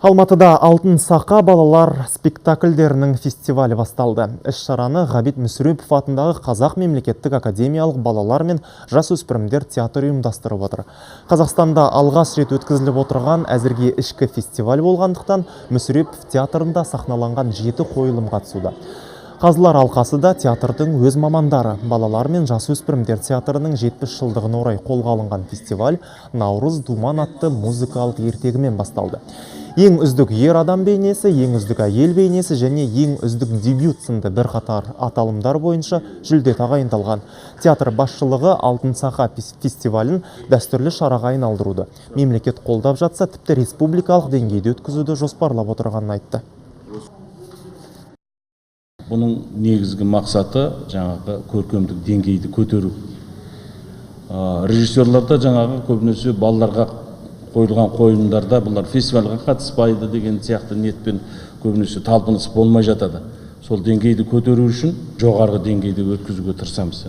Алматыда Алтын Сақа балалар спектакльдерінің фестивалі басталды. Іс-шараны Ғабит Мүсірепов атындағы Қазақ мемлекеттік академиялық балалар мен жасөспірімдер театры ұйымдастырып отыр. Қазақстанда алғаш рет өткізіліп отырған әзірге ішкі фестиваль болғандықтан Мүсірепов театрында сахналанған 7 қойылым қатысуда. Қазылар алқасы да театрдың өз мамандары. Балалар мен жасөспірімдер театрының 70 жылдығына орай қолға алынған фестиваль Наурыз Думан атты музыкалық ертегімен басталды. Ең үздік ер адам бейнесі, ең үздік әйел бейнесі және ең үздік дебют сынды бірқатар аталымдар бойынша жүлде тағайындалған. Театр басшылығы Алтын Сақа фестивалін дәстүрлі шараға айналдыруды. Мемлекет қолдап жатса, тіпті республикалық деңгейде өткізуді жоспарлап отырғанын айтты. Бұның негізгі мақсаты жаңағы көркемдік деңгейді көтеру. Режиссерларда жаңағы көбінесе балаларға қойылған қойылымдарда бұлар фестивальға қатыспайды деген сияқты ниетпен көбінесе талпыныс болмай жатады. Сол деңгейді көтеру үшін жоғарғы деңгейде өткізуге тырысамыз.